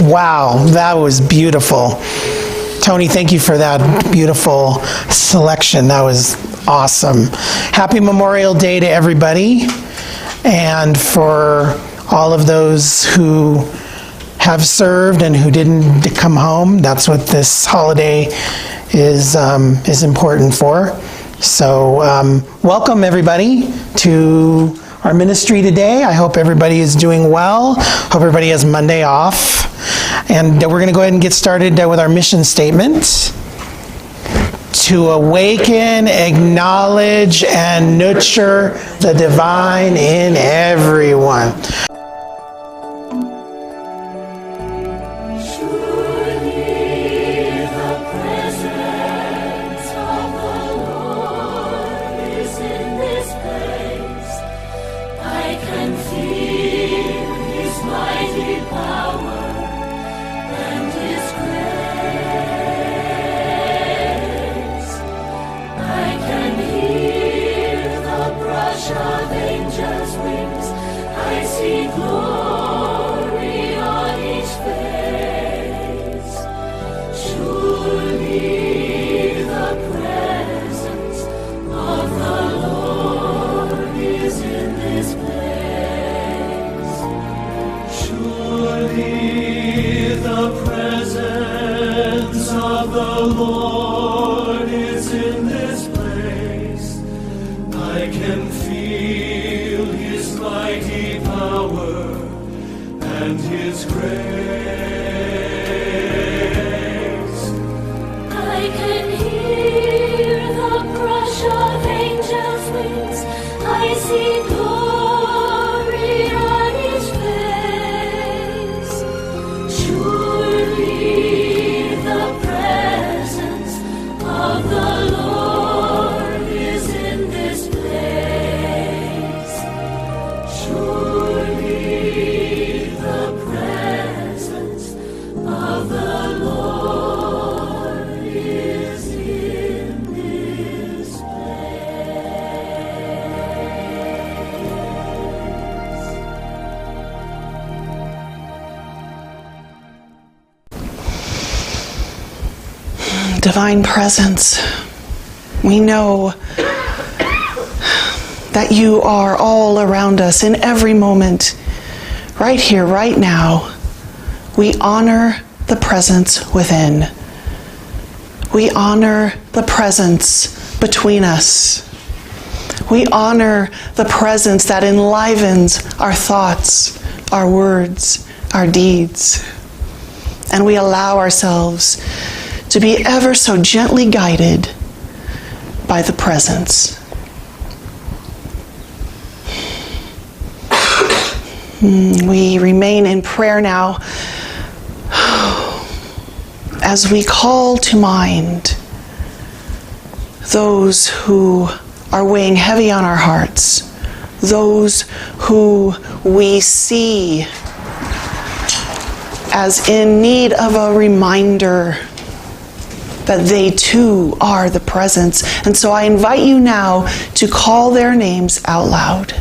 Wow, that was beautiful. Tony, thank you for that beautiful selection. That was awesome. Happy Memorial Day to everybody, and for all of those who have served and who didn't come home. That's what this holiday is important for. So welcome everybody to our ministry today. I hope everybody is doing well. Hope everybody has Monday off. And we're going to go ahead and get started with our mission statement. To awaken, acknowledge, and nurture the divine in everyone. Mighty power and His grace. The presence of the Lord is in this place. I can feel His mighty power and His grace. I can hear the brush of angels' wings. I see glory on His face. Surely the presence of the Lord is in this place. Surely the presence of the Lord is in this place. Divine presence, we know that you are all around us in every moment, right here, right now. We honor the presence within. We honor the presence between us. We honor the presence that enlivens our thoughts, our words, our deeds. And we allow ourselves to be ever so gently guided by the presence. We remain in prayer now as we call to mind those who are weighing heavy on our hearts, those who we see as in need of a reminder that they too are the presence. And so I invite you now to call their names out loud.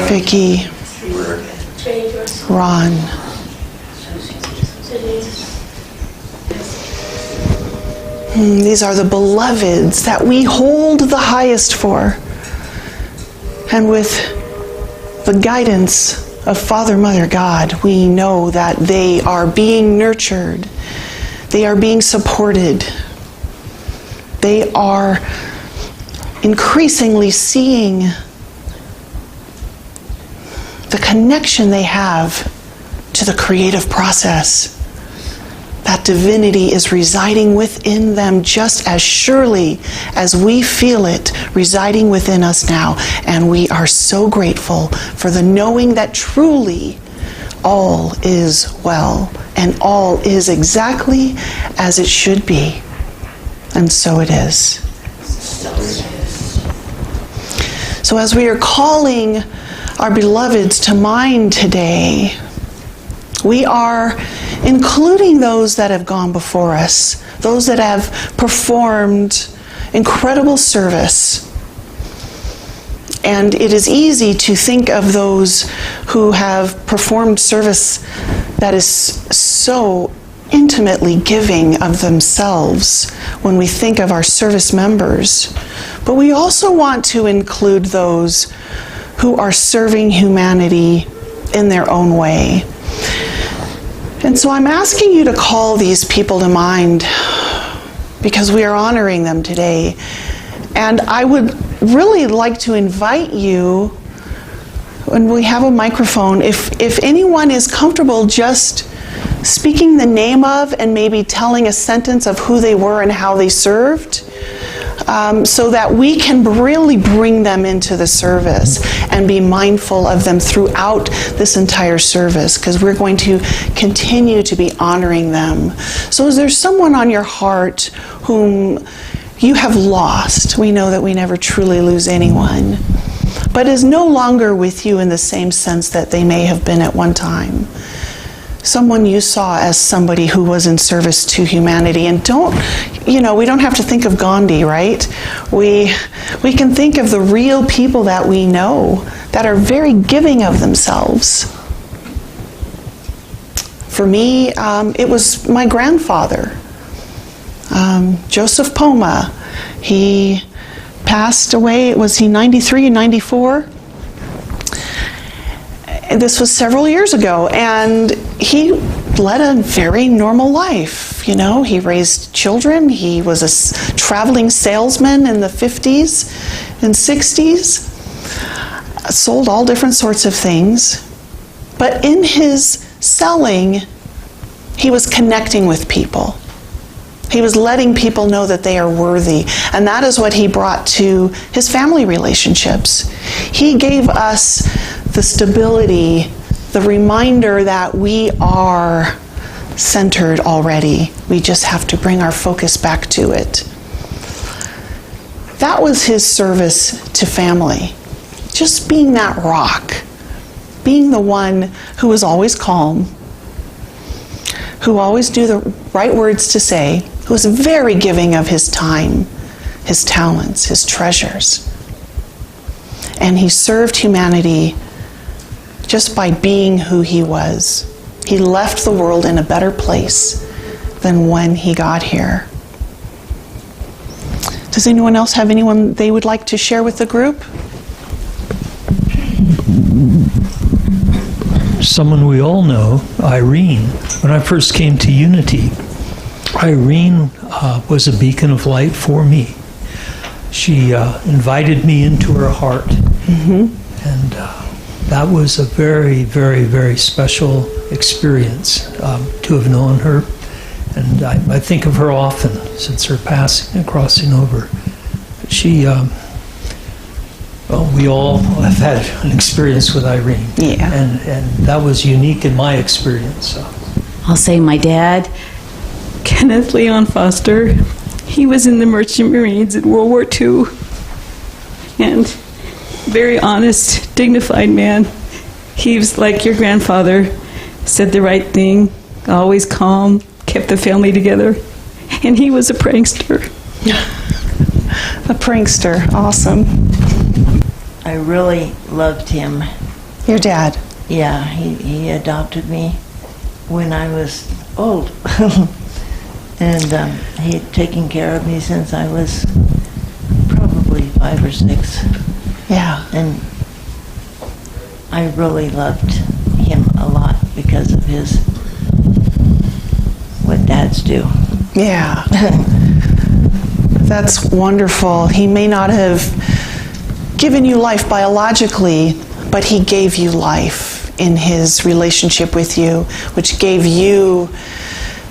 Vicky, Ron, these are the beloveds that we hold the highest for. And with the guidance of Father, Mother, God, we know that they are being nurtured. They are being supported. They are increasingly seeing the connection they have to the creative process. That divinity is residing within them just as surely as we feel it residing within us now. And we are so grateful for the knowing that truly all is well and all is exactly as it should be. And so it is. So as we are calling our beloveds to mind today, we are including those that have gone before us, those that have performed incredible service. And it is easy to think of those who have performed service that is so intimately giving of themselves when we think of our service members. But we also want to include those who are serving humanity in their own way. And so I'm asking you to call these people to mind because we are honoring them today. And I would really like to invite you, when we have a microphone, if anyone is comfortable just speaking the name of and maybe telling a sentence of who they were and how they served, so that we can really bring them into the service and be mindful of them throughout this entire service, because we're going to continue to be honoring them. So is there someone on your heart whom you have lost? We know that we never truly lose anyone, but is no longer with you in the same sense that they may have been at one time. Someone you saw as somebody who was in service to humanity. And we don't have to think of Gandhi, right? We can think of the real people that we know that are very giving of themselves. For me, it was my grandfather, Joseph Poma. He passed away, was he 93 and 94? This was several years ago, and he led a very normal life. You know, he raised children. He was a traveling salesman in the 50s and 60s, sold all different sorts of things. But in his selling, he was connecting with people. He was letting people know that they are worthy. And that is what he brought to his family relationships. He gave us the stability, the reminder that we are centered already. We just have to bring our focus back to it. That was his service to family. Just being that rock. Being the one who was always calm, who always knew the right words to say, who was very giving of his time, his talents, his treasures. And he served humanity just by being who he was. He left the world in a better place than when he got here. Does anyone else have anyone they would like to share with the group? Someone we all know, Irene. When I first came to Unity, Irene was a beacon of light for me. She invited me into her heart. And that was a very, very, very special experience to have known her. And I think of her often since her passing and crossing over. She, well, we all have had an experience with Irene. Yeah. And that was unique in my experience. So. I'll say my dad, Kenneth Leon Foster, he was in the Merchant Marines in World War II. And very honest, dignified man. He was like your grandfather, said the right thing, always calm, kept the family together. And he was a prankster. A prankster, awesome. I really loved him. Your dad? Yeah, he adopted me when I was old. And he had taken care of me since I was probably 5 or 6. Yeah. And I really loved him a lot because of what dads do. Yeah. That's wonderful. He may not have given you life biologically, but he gave you life in his relationship with you, which gave you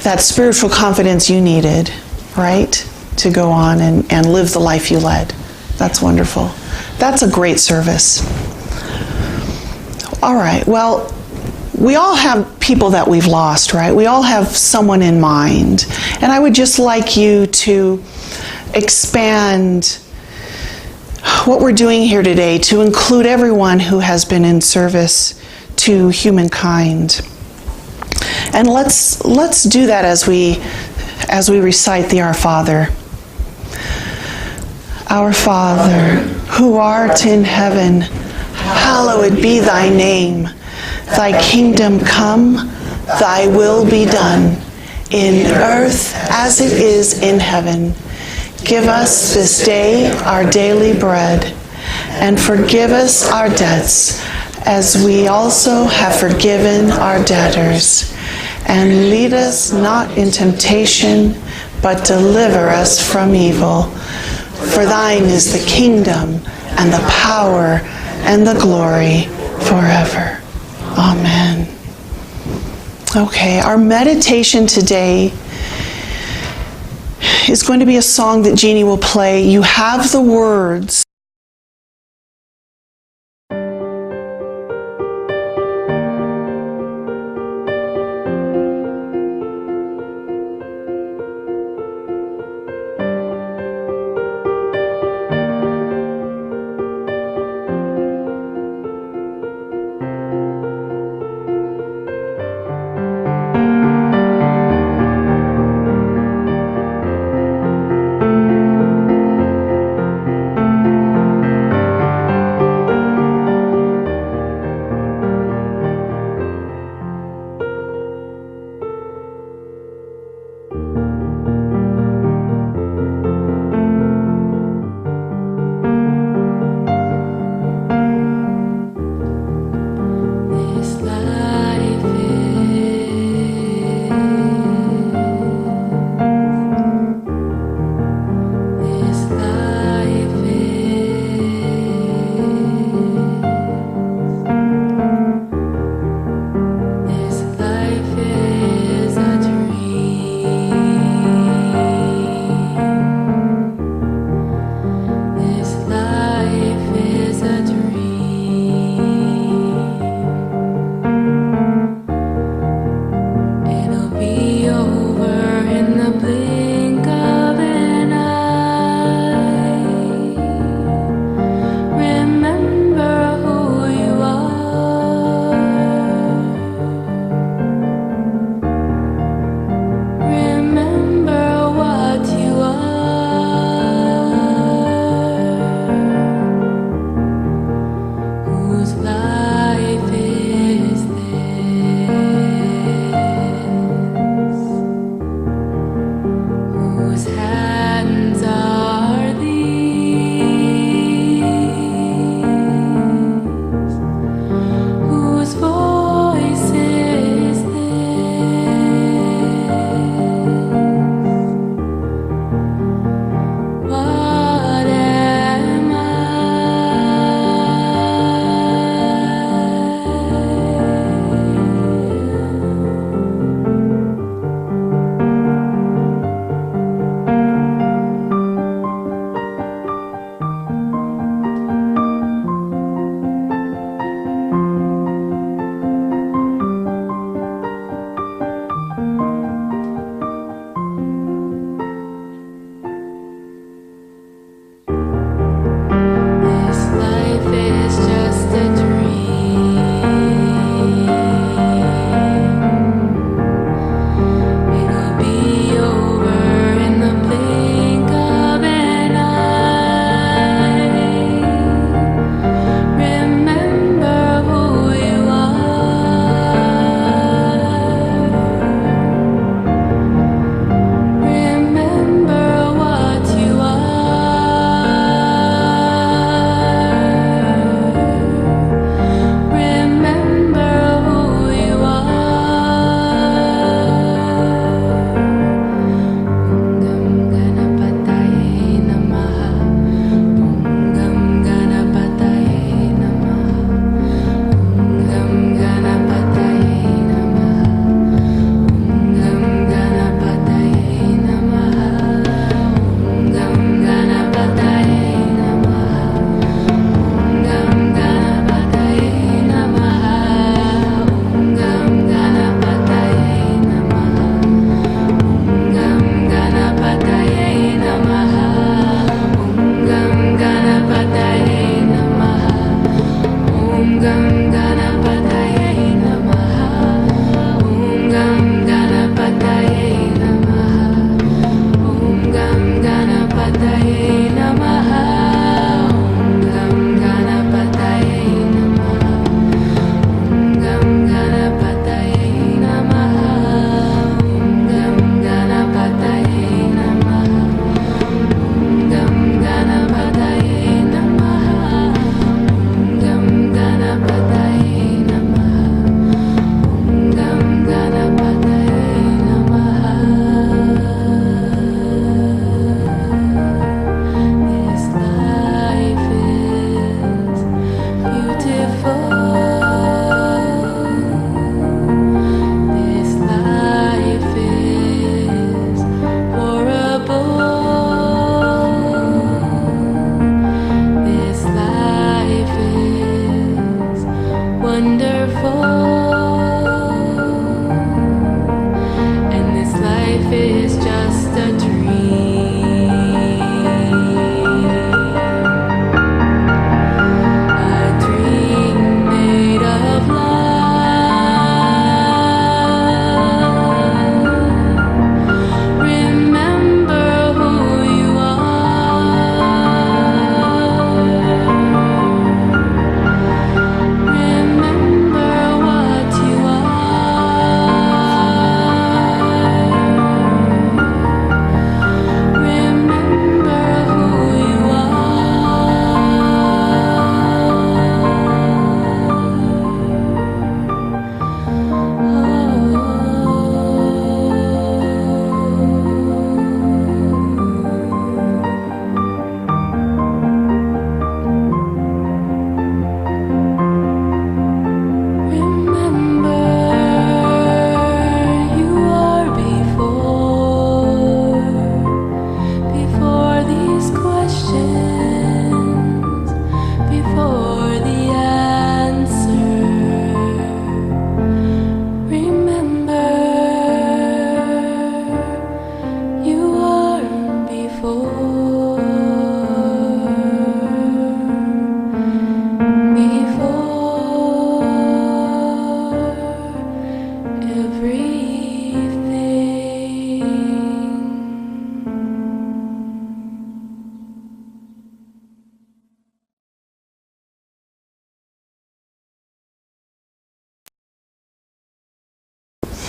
that spiritual confidence you needed, right? To go on and live the life you led. That's wonderful. That's a great service. All right, well, we all have people that we've lost, right? We all have someone in mind. And I would just like you to expand what we're doing here today to include everyone who has been in service to humankind. And let's do that as we recite the Our Father. Our Father, who art in heaven, hallowed be thy name. Thy kingdom come, thy will be done, in earth as it is in heaven. Give us this day our daily bread, and forgive us our debts, as we also have forgiven our debtors. And lead us not in temptation, but deliver us from evil. For thine is the kingdom, and the power, and the glory, forever. Amen. Okay, our meditation today is going to be a song that Jeannie will play. You have the words.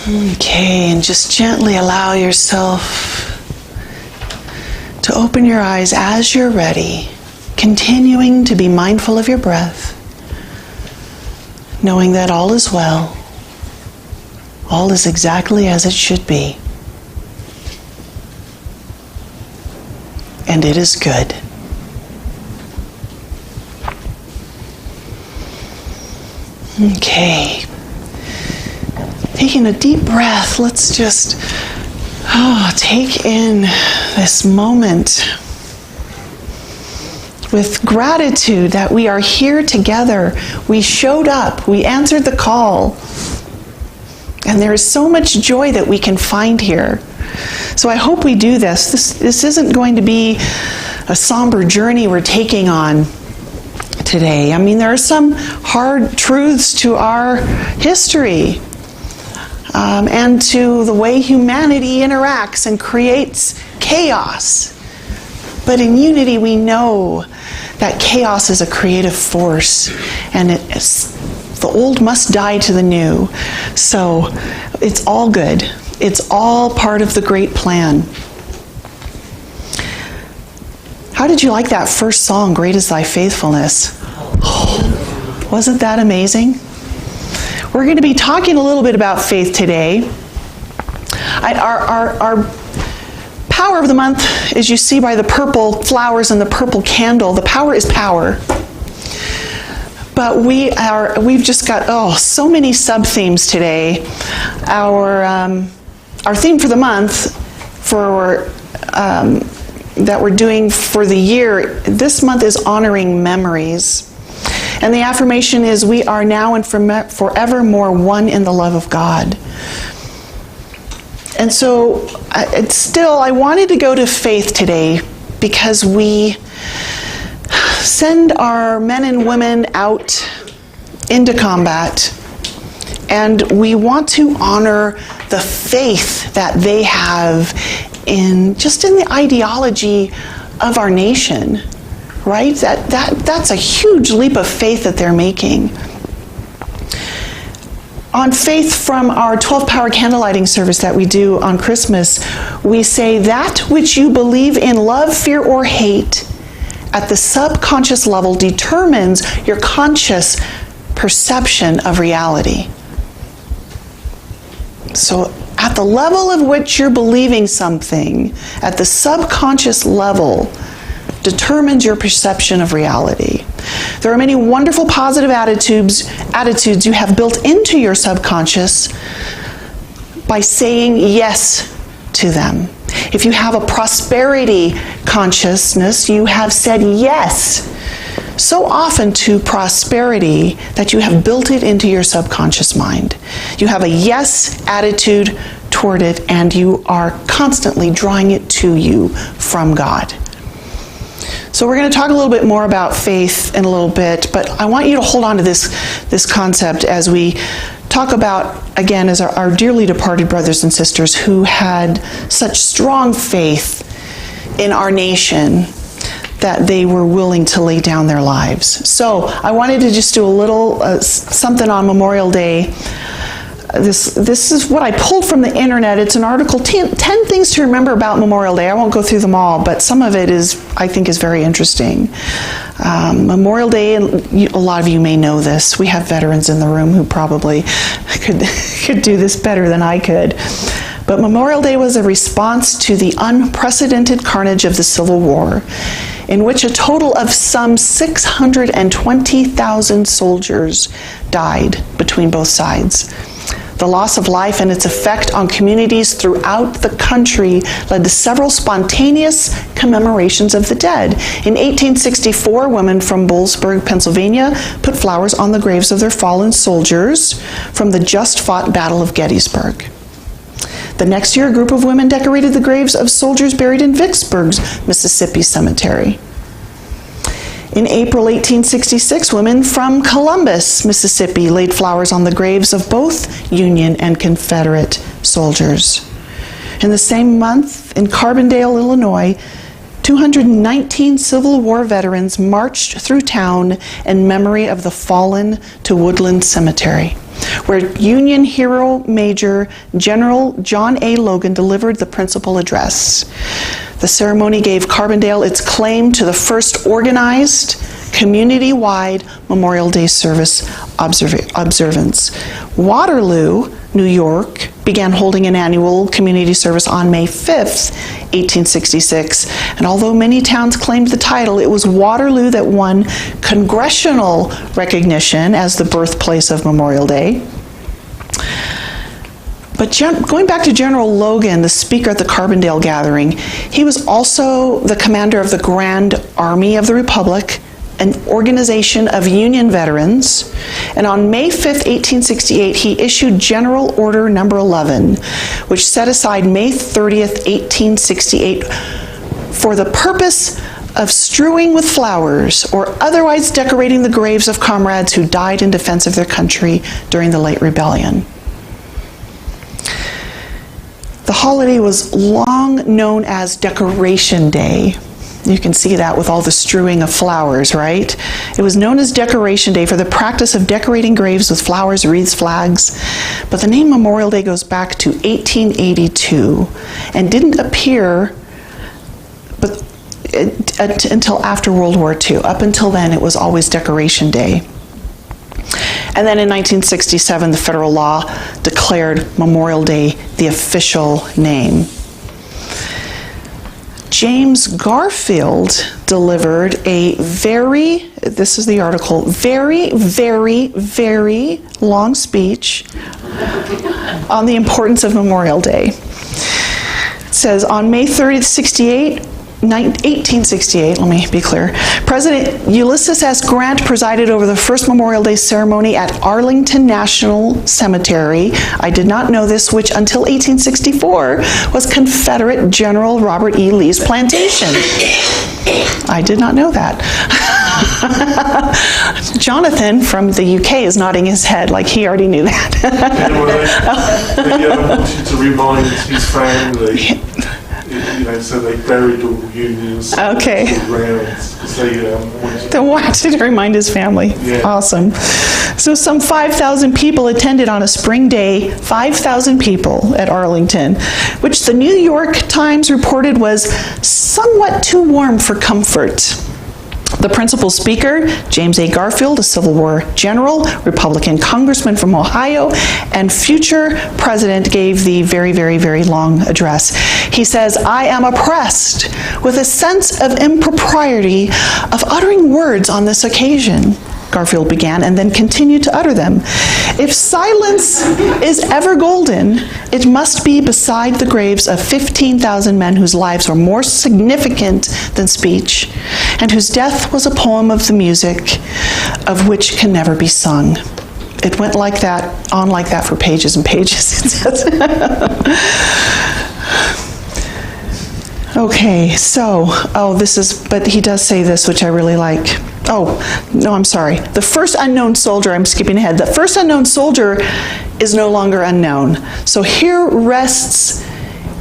Okay, and just gently allow yourself to open your eyes as you're ready, continuing to be mindful of your breath, knowing that all is well, all is exactly as it should be, and it is good. Okay. Taking a deep breath, let's just take in this moment with gratitude that we are here together. We showed up, we answered the call, and there is so much joy that we can find here. So I hope we do this. This isn't going to be a somber journey we're taking on today. I mean, there are some hard truths to our history. And to the way humanity interacts and creates chaos. But in unity we know that chaos is a creative force, and the old must die to the new. So it's all good. It's all part of the great plan. How did you like that first song, Great is Thy Faithfulness? Oh, wasn't that amazing? We're going to be talking a little bit about faith today. Our power of the month, as you see by the purple flowers and the purple candle, the power is power. But we've just got so many sub-themes today. Our theme for the month that we're doing for the year this month is honoring memories. And the affirmation is, we are now and forevermore one in the love of God. And so, I wanted to go to faith today because we send our men and women out into combat, and we want to honor the faith that they have in the ideology of our nation, right? That's a huge leap of faith that they're making. On Faith from our 12-hour candlelighting service that we do on Christmas, we say that which you believe in love, fear, or hate at the subconscious level determines your conscious perception of reality. So at the level of which you're believing something, at the subconscious level, determines your perception of reality. There are many wonderful positive attitudes you have built into your subconscious by saying yes to them. If you have a prosperity consciousness, you have said yes so often to prosperity that you have built it into your subconscious mind. You have a yes attitude toward it, and you are constantly drawing it to you from God. So we're going to talk a little bit more about faith in a little bit, but I want you to hold on to this concept as we talk about, again, as our dearly departed brothers and sisters who had such strong faith in our nation that they were willing to lay down their lives. So I wanted to just do a little something on Memorial Day. This is what I pulled from the internet. It's an article, 10 things to remember about Memorial Day. I won't go through them all, but some of it I think is very interesting. Memorial Day, and a lot of you may know this. We have veterans in the room who probably could do this better than I could. But Memorial Day was a response to the unprecedented carnage of the Civil War, in which a total of some 620,000 soldiers died between both sides. The loss of life and its effect on communities throughout the country led to several spontaneous commemorations of the dead. In 1864, women from Boalsburg, Pennsylvania, put flowers on the graves of their fallen soldiers from the just-fought Battle of Gettysburg. The next year, a group of women decorated the graves of soldiers buried in Vicksburg's Mississippi Cemetery. In April 1866, women from Columbus, Mississippi, laid flowers on the graves of both Union and Confederate soldiers. In the same month, in Carbondale, Illinois, 219 Civil War veterans marched through town in memory of the fallen to Woodland Cemetery, where Union hero Major General John A. Logan delivered the principal address. The ceremony gave Carbondale its claim to the first organized, community-wide Memorial Day service observance. Waterloo, New York, began holding an annual community service on May 5th, 1866, and although many towns claimed the title, it was Waterloo that won congressional recognition as the birthplace of Memorial Day. But going back to General Logan, the speaker at the Carbondale gathering, he was also the commander of the Grand Army of the Republic, an organization of Union veterans. And on May 5th, 1868, he issued General Order Number 11, which set aside May 30th, 1868, for the purpose of strewing with flowers or otherwise decorating the graves of comrades who died in defense of their country during the late rebellion. The holiday was long known as Decoration Day. You can see that with all the strewing of flowers, right? It was known as Decoration Day for the practice of decorating graves with flowers, wreaths, flags. But the name Memorial Day goes back to 1882 and didn't appear until after World War II. Up until then, it was always Decoration Day. And then in 1967, the federal law declared Memorial Day the official name. James Garfield delivered a this is the article, very, very, very long speech on the importance of Memorial Day. It says, on May 30th, 68, 1868, let me be clear. President Ulysses S. Grant presided over the first Memorial Day ceremony at Arlington National Cemetery. I did not know this, which until 1864 was Confederate General Robert E. Lee's plantation. I did not know that. Jonathan from the UK is nodding his head like he already knew that. They wanted to remind his family. So they buried all the Unions Okay. grounds because they wanted to remind his family. Yeah. Awesome. So some 5,000 people attended on a spring day, 5,000 people at Arlington, which the New York Times reported was somewhat too warm for comfort. The principal speaker, James A. Garfield, a Civil War general, Republican congressman from Ohio, and future president, gave the very, very, very long address. He says, "I am oppressed with a sense of impropriety of uttering words on this occasion," Garfield began, and then continued to utter them. "If silence is ever golden, it must be beside the graves of 15,000 men whose lives were more significant than speech, and whose death was a poem of the music of which can never be sung." It went like that, on like that for pages and pages, it says. Okay, so, but he does say this, which I really like. Oh, no, I'm sorry. The first unknown soldier, I'm skipping ahead. The first unknown soldier is no longer unknown. So here rests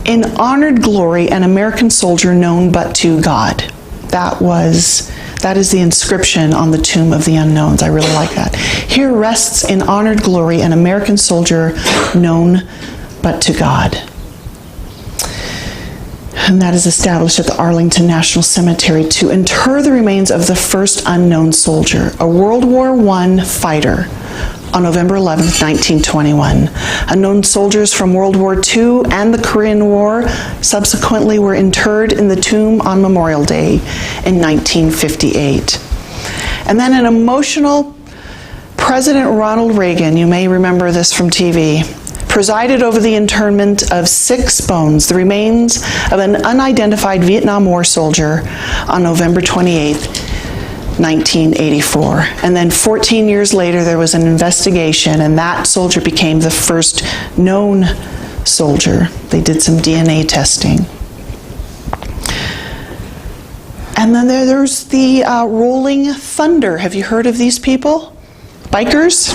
in honored glory an American soldier known but to God. That is the inscription on the tomb of the unknowns. I really like that. Here rests in honored glory an American soldier known but to God. And that is established at the Arlington National Cemetery to inter the remains of the first unknown soldier, a World War I fighter, on November 11th, 1921. Unknown soldiers from World War II and the Korean War subsequently were interred in the tomb on Memorial Day in 1958. And then an emotional President Ronald Reagan, you may remember this from TV, presided over the interment of 6 bones, the remains of an unidentified Vietnam War soldier, on November 28, 1984. And then 14 years later, there was an investigation, and that soldier became the first known soldier. They did some DNA testing. And then there's the Rolling Thunder. Have you heard of these people? Bikers?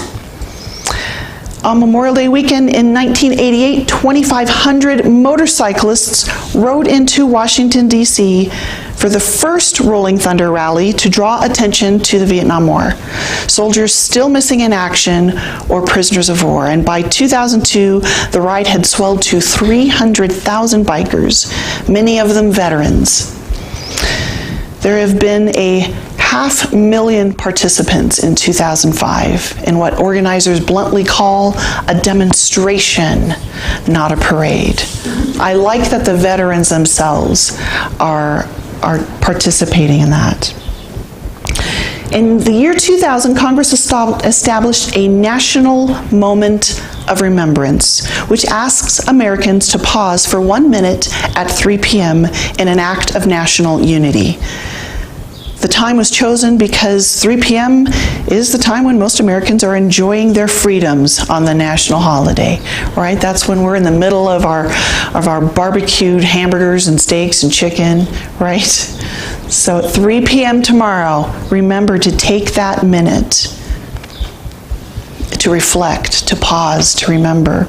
On Memorial Day weekend in 1988, 2,500 motorcyclists rode into Washington, D.C. for the first Rolling Thunder rally to draw attention to the Vietnam War. Soldiers still missing in action or prisoners of war. And by 2002, the ride had swelled to 300,000 bikers, many of them veterans. There have been a 500,000 participants in 2005 in what organizers bluntly call a demonstration, not a parade. I like that the veterans themselves are participating in that. In the year 2000, Congress established a national moment of remembrance, which asks Americans to pause for 1 minute at 3 p.m. in an act of national unity. The time was chosen because 3 p.m. is the time when most Americans are enjoying their freedoms on the national holiday, right? That's when we're in the middle of our barbecued hamburgers and steaks and chicken, right? So at 3 p.m. tomorrow, remember to take that minute to reflect, to pause, to remember.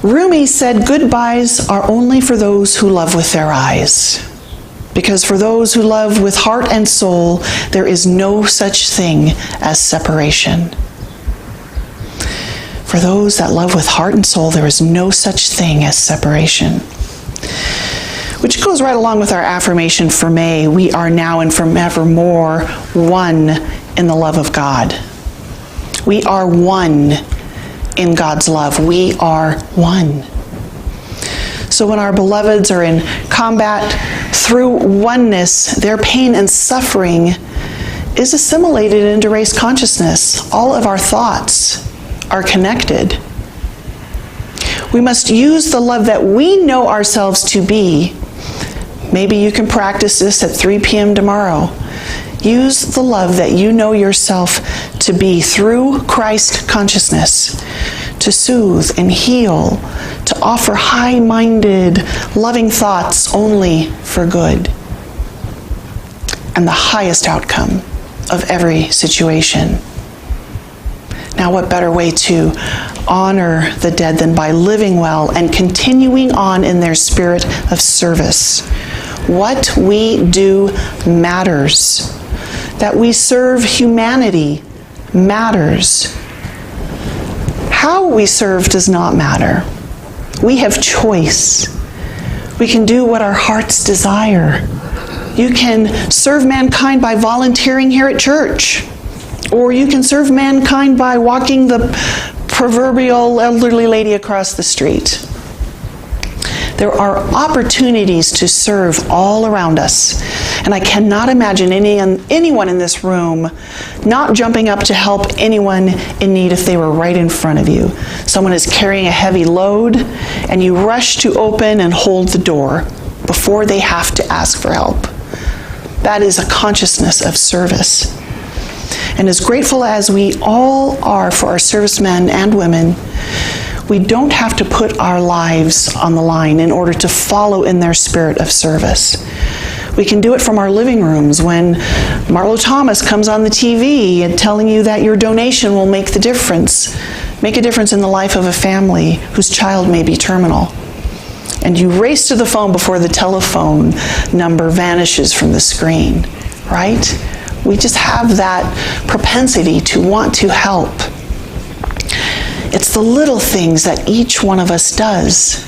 Rumi said, "Goodbyes are only for those who love with their eyes. Because for those who love with heart and soul, there is no such thing as separation." For those that love with heart and soul, there is no such thing as separation. Which goes right along with our affirmation for May. We are now and forevermore one in the love of God. We are one in God's love. We are one. So when our beloveds are in combat, through oneness, their pain and suffering is assimilated into race consciousness. All of our thoughts are connected. We must use the love that we know ourselves to be. Maybe you can practice this at 3 p.m. tomorrow. Use the love that you know yourself to be through Christ consciousness to soothe and heal, to offer high-minded, loving thoughts only for good and the highest outcome of every situation. Now, what better way to honor the dead than by living well and continuing on in their spirit of service? What we do matters. That we serve humanity matters. How we serve does not matter. We have choice. We can do what our hearts desire. You can serve mankind by volunteering here at church. Or you can serve mankind by walking the proverbial elderly lady across the street. There are opportunities to serve all around us. And I cannot imagine anyone in this room not jumping up to help anyone in need if they were right in front of you. Someone is carrying a heavy load, and you rush to open and hold the door before they have to ask for help. That is a consciousness of service. And as grateful as we all are for our servicemen and women, we don't have to put our lives on the line in order to follow in their spirit of service. We can do it from our living rooms when Marlo Thomas comes on the TV and telling you that your donation will make a difference in the life of a family whose child may be terminal. And you race to the phone before the telephone number vanishes from the screen, right? We just have that propensity to want to help. It's the little things that each one of us does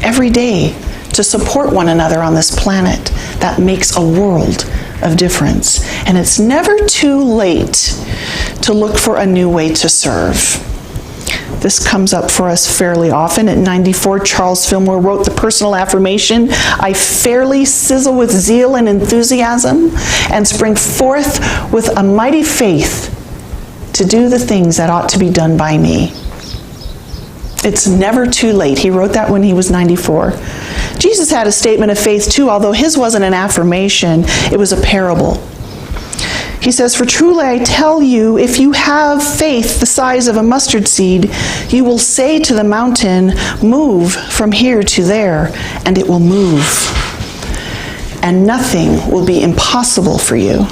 every day to support one another on this planet that makes a world of difference. And it's never too late to look for a new way to serve. This comes up for us fairly often. At 94, Charles Fillmore wrote the personal affirmation, "I fairly sizzle with zeal and enthusiasm and spring forth with a mighty faith to do the things that ought to be done by me." It's never too late. He wrote that when he was 94. Jesus had a statement of faith too, although his wasn't an affirmation, it was a parable. He says, "For truly I tell you, if you have faith the size of a mustard seed, you will say to the mountain, 'Move from here to there,' and it will move. And nothing will be impossible for you."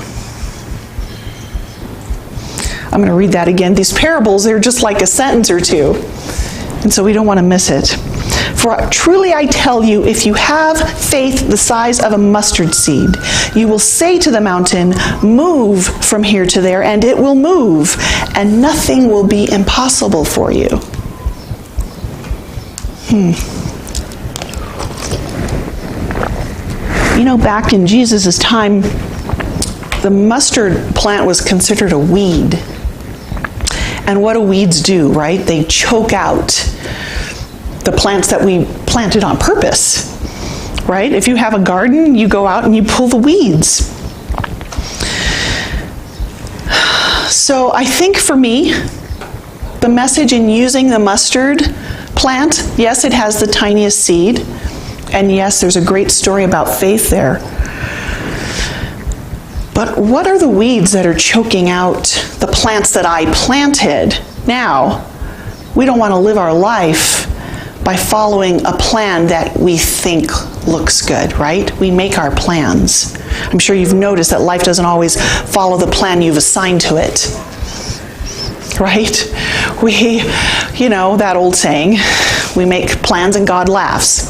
I'm going to read that again. These parables, they're just like a sentence or two. And so we don't want to miss it. "For truly I tell you, if you have faith the size of a mustard seed, you will say to the mountain, 'Move from here to there,' and it will move, and nothing will be impossible for you." You know, back in Jesus' time, the mustard plant was considered a weed. And what do weeds do, right? They choke out the plants that we planted on purpose, right? If you have a garden, you go out and you pull the weeds. So I think for me, the message in using the mustard plant, yes, it has the tiniest seed, and yes, there's a great story about faith there. But what are the weeds that are choking out the plants that I planted? Now, we don't want to live our life by following a plan that we think looks good, right? We make our plans. I'm sure you've noticed that life doesn't always follow the plan you've assigned to it, right? That old saying, we make plans and God laughs.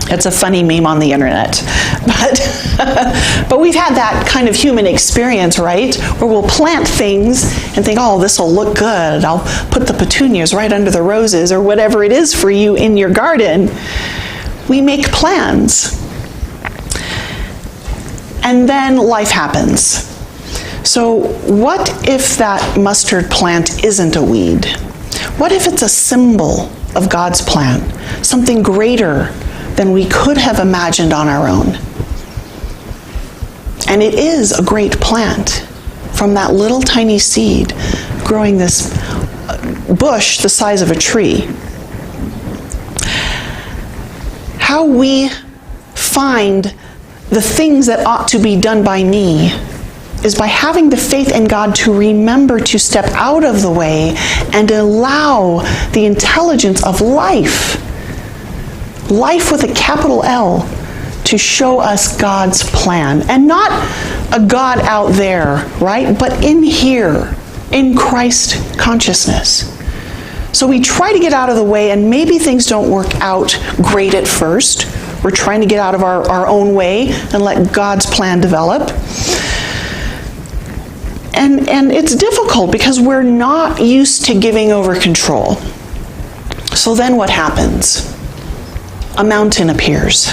It's a funny meme on the internet. But we've had that kind of human experience, right? Where we'll plant things and think, oh, this will look good. I'll put the petunias right under the roses, or whatever it is for you in your garden. We make plans. And then life happens. So what if that mustard plant isn't a weed? What if it's a symbol of God's plan? Something greater than we could have imagined on our own. And it is a great plant. From that little tiny seed, growing this bush the size of a tree. how we find the things that ought to be done by me is by having the faith in God to remember to step out of the way and allow the intelligence of life with a capital L, to show us God's plan. And not a God out there, right? But in here, in Christ consciousness. So we try to get out of the way, and maybe things don't work out great at first. We're trying to get out of our own way and let God's plan develop. And it's difficult because we're not used to giving over control. So then what happens? A mountain appears.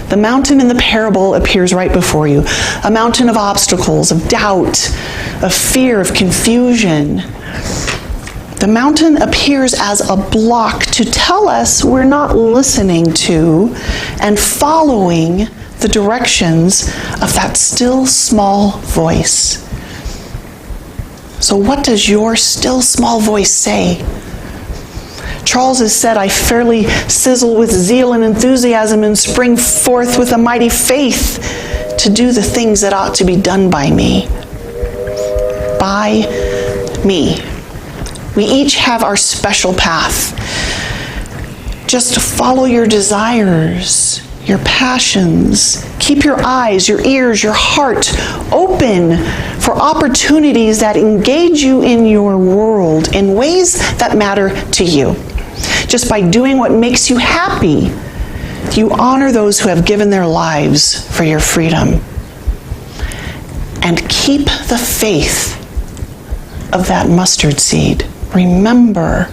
The mountain in the parable appears right before you. A mountain of obstacles, of doubt, of fear, of confusion. The mountain appears as a block to tell us we're not listening to and following the directions of that still small voice. So what does your still small voice say? Charles has said, I fairly sizzle with zeal and enthusiasm and spring forth with a mighty faith to do the things that ought to be done by me. By me. We each have our special path. Just follow your desires, your passions. Keep your eyes, your ears, your heart open for opportunities that engage you in your world in ways that matter to you. Just by doing what makes you happy, you honor those who have given their lives for your freedom. And keep the faith of that mustard seed. Remember,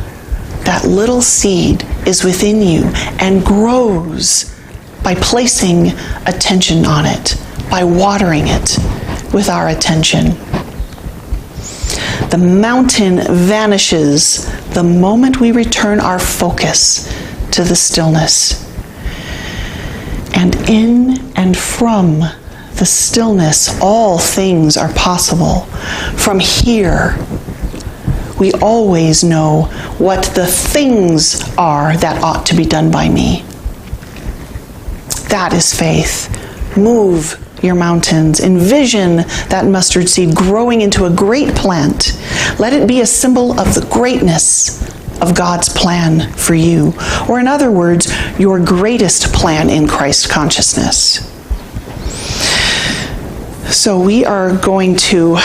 that little seed is within you and grows by placing attention on it, by watering it with our attention. The mountain vanishes the moment we return our focus to the stillness. And in and from the stillness, all things are possible. From here, we always know what the things are that ought to be done by me. That is faith. Move your mountains. Envision that mustard seed growing into a great plant. Let it be a symbol of the greatness of God's plan for you. Or in other words, your greatest plan in Christ consciousness. So we are going to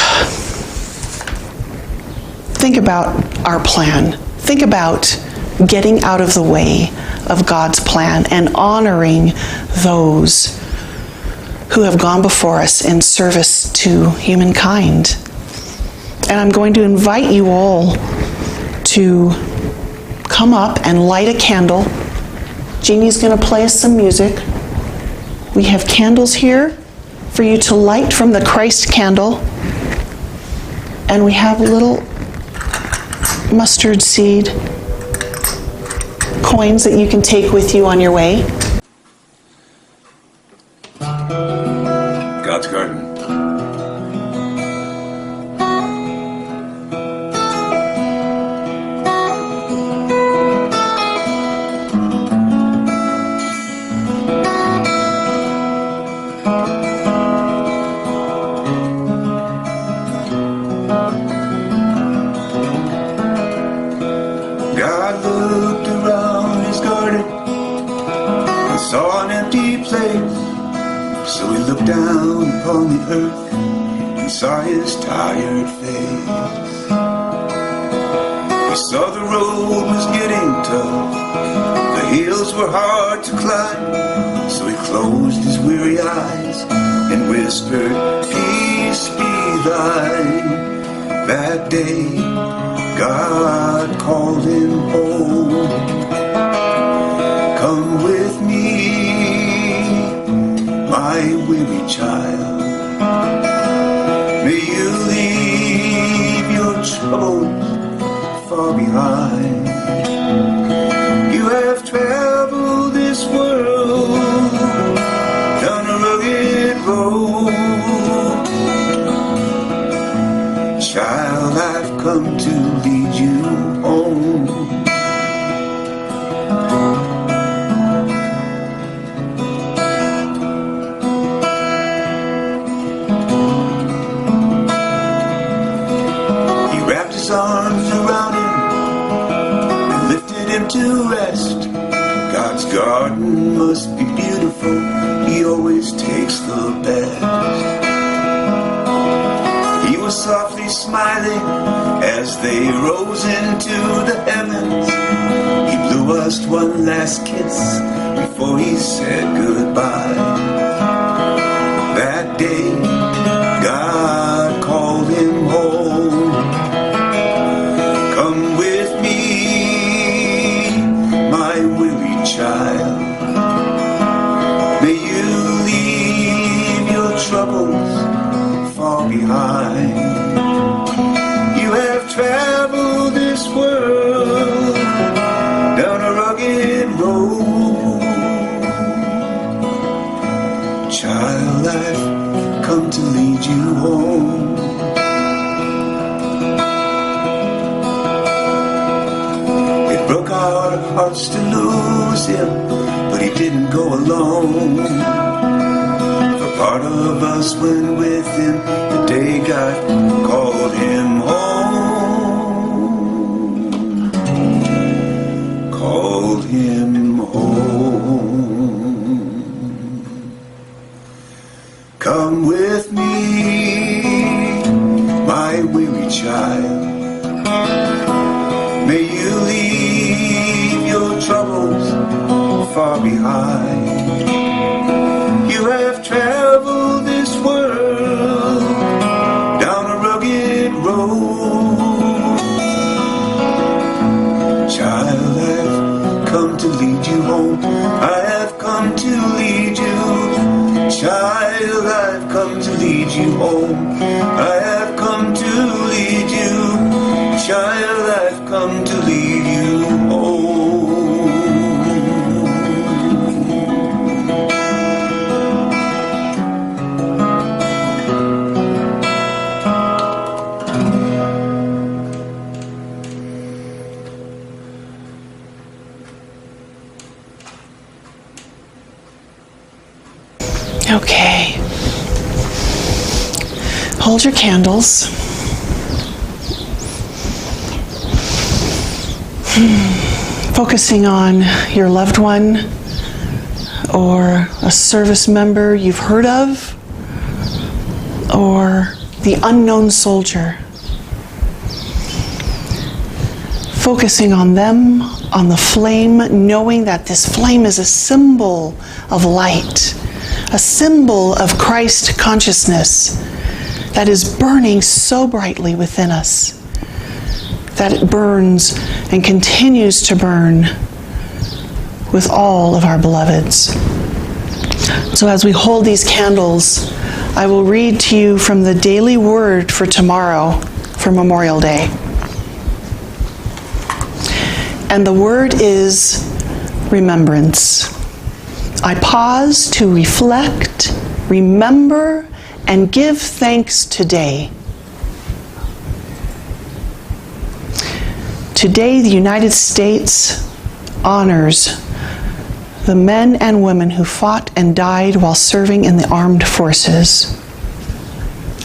think about our plan. Think about getting out of the way of God's plan and honoring those who have gone before us in service to humankind. And I'm going to invite you all to come up and light a candle. Jeannie's going to play us some music. We have candles here for you to light from the Christ candle. And we have little mustard seed coins that you can take with you on your way. God's garden. God looked around his garden and saw an empty place. So he looked down upon the earth and saw his tired face. He saw the road was getting tough, the hills were hard to climb. So he closed his weary eyes and whispered, "Peace be thine." That day, God called him home. "Come with me, my weary child. May you leave your troubles far behind. You have traveled this world down a rugged road. Child, I've come to lead you home. his arms around him and lifted him to rest. God's garden must be beautiful. He always takes the best. He was softly smiling as they rose into the heavens. He blew us one last kiss before he said goodbye. That day, God called him home. Come with me, my weary child. May you leave your troubles far behind. You have traveled this world down a rugged road. Child, I've come to lead you home. It broke our hearts to lose him, but he didn't go alone. For part of us went with him the day God called him home. Called him home. Come with me, my weary child. May you leave your troubles far behind. You have traveled this world down a rugged road. Child, I've come to lead you home. I have come to lead you. Child, I've come to lead you home. I have come to lead you. Child, I've come to lead you home. Okay. Hold your candles. Focusing on your loved one or a service member you've heard of or the unknown soldier. Focusing on them, on the flame, knowing that this flame is a symbol of light, a symbol of Christ consciousness that is burning so brightly within us, that it burns and continues to burn with all of our beloveds. So as we hold these candles, I will read to you from the daily word for tomorrow, for Memorial Day. And the word is remembrance. I pause to reflect, remember, and give thanks today. Today, the United States honors the men and women who fought and died while serving in the armed forces.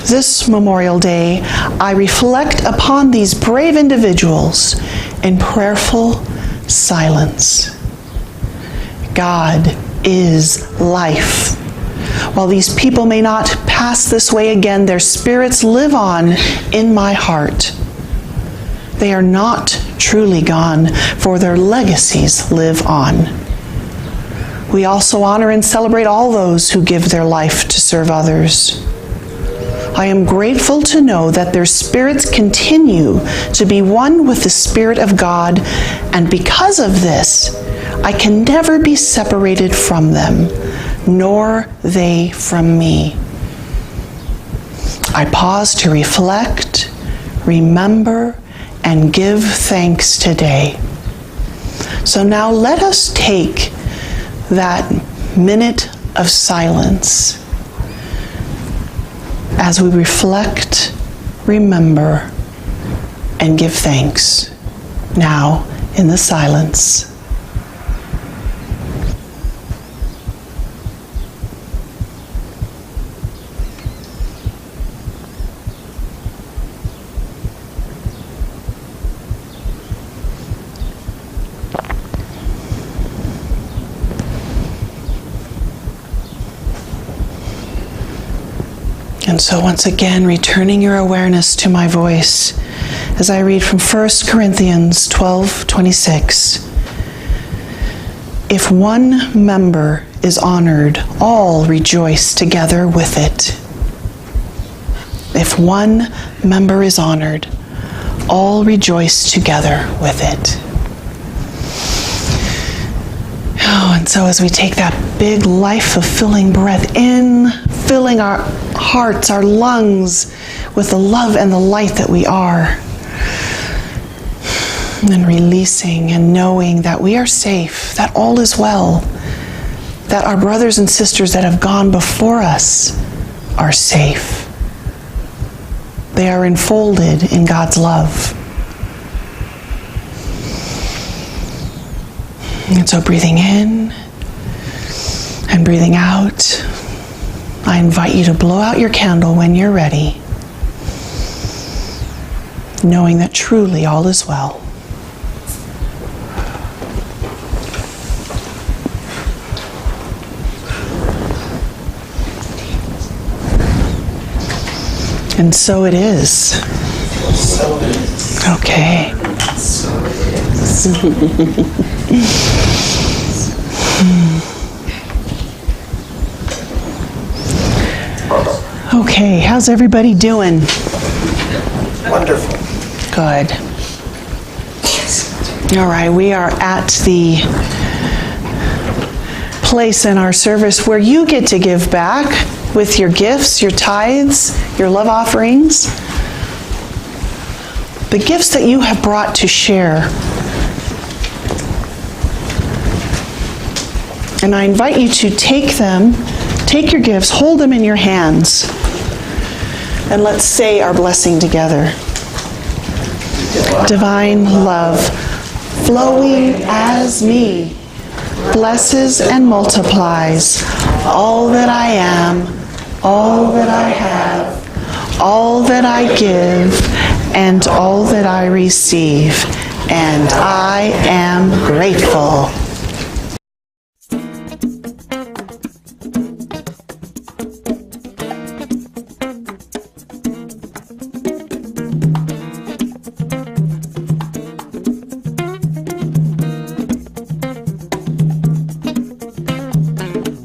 This Memorial Day, I reflect upon these brave individuals in prayerful silence. God is life. While these people may not pass this way again, their spirits live on in my heart. They are not truly gone, for their legacies live on. We also honor and celebrate all those who give their life to serve others. I am grateful to know that their spirits continue to be one with the Spirit of God, and because of this, I can never be separated from them, nor they from me. I pause to reflect, remember, and give thanks today. So now let us take that minute of silence as we reflect, remember, and give thanks now in the silence. And so once again, returning your awareness to my voice as I read from 1 Corinthians 12:26. If one member is honored, all rejoice together with it. If one member is honored, all rejoice together with it. Oh, and so as we take that big life-fulfilling breath in, filling our hearts, our lungs with the love and the light that we are, and then releasing and knowing that we are safe, that all is well, that our brothers and sisters that have gone before us are safe. They are enfolded in God's love. And so breathing in and breathing out, I invite you to blow out your candle when you're ready, knowing that truly all is well. And so it is. So it is. Okay. So it is. Okay, how's everybody doing? Wonderful. Good. All right, we are at the place in our service where you get to give back with your gifts, your tithes, your love offerings, the gifts that you have brought to share. And I invite you to take them, take your gifts, hold them in your hands, and let's say our blessing together. Divine love, flowing as me, blesses and multiplies all that I am, all that I have, all that I give, and all that I receive. And I am grateful.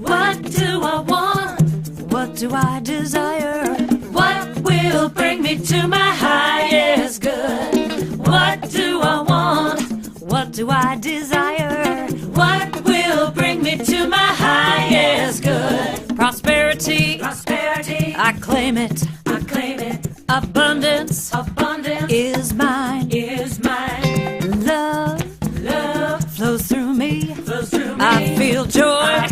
What do I want? What do I desire? What will bring me to my highest good? What do I want? What do I desire? What will bring me to my highest good? Prosperity, prosperity, I claim it, I claim it. Abundance, abundance is mine, is mine. Love, love flows through me, flows through me. I feel joy,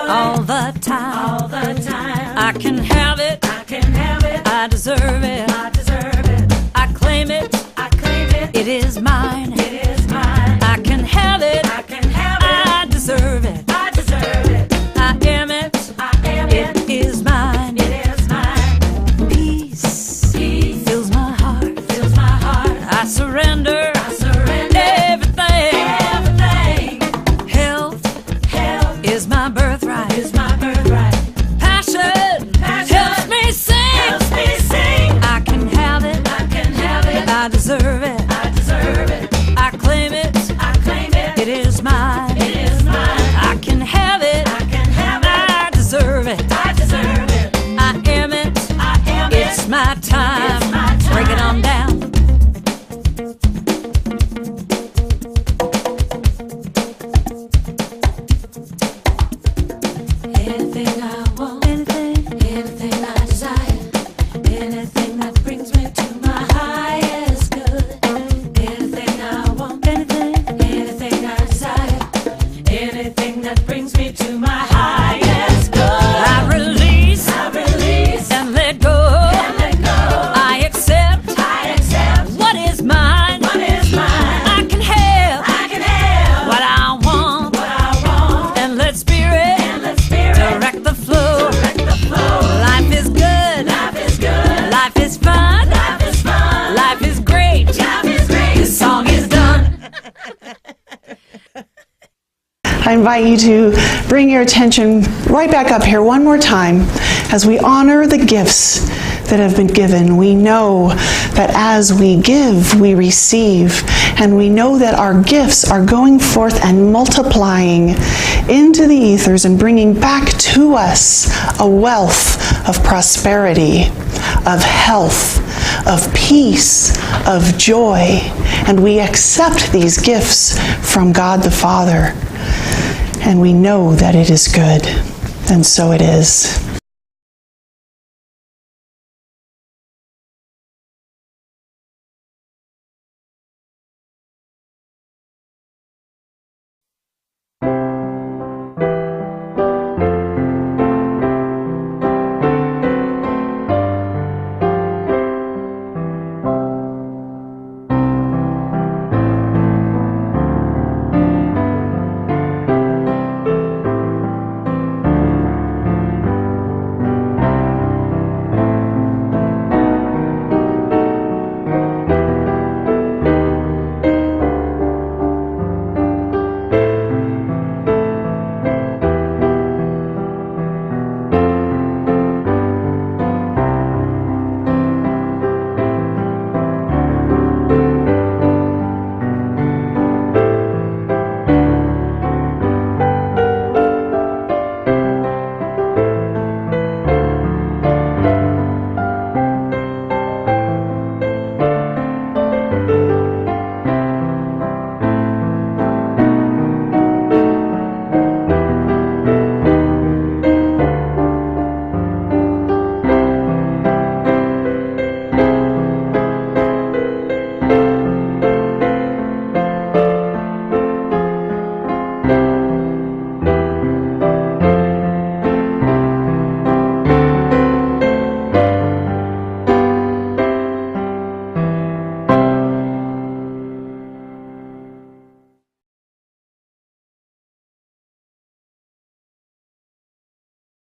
all the time, all the time. I can have it, I can have it. I deserve it, I deserve it. I claim it, I claim it. It is mine, it is mine. I can have it, I can have it. I deserve it, I deserve it. I am it, I am it. It is mine, it is mine. Peace, peace fills my heart, fills my heart. I surrender, I surrender everything, everything. Health, health is my birthright, is my birthright. Passion, passion helps me sing, helps me sing. I can have it, I can have it. I deserve it, I deserve it. I claim it, I claim it. It is mine, it is mine. I can have it, I can have it. I deserve it, I deserve it. I am it, I am it. It's my time, it's my time. Break it on down. Anything I want, anything I desire, anything that brings me to my highest good. Anything I want, anything I desire, anything that brings me to my highest good. I release, and let go, I accept, what is mine, I can have, what I want, and let spirit, direct the flow. Life is good, life is fun, life is great, this song is done. I invite you to bring your attention right back up here one more time As we honor the gifts that have been given, we know that as we give, we receive. And we know that our gifts are going forth and multiplying into the ethers and bringing back to us a wealth of prosperity, of health, of peace, of joy. And we accept these gifts from God the Father. And we know that it is good. And so it is.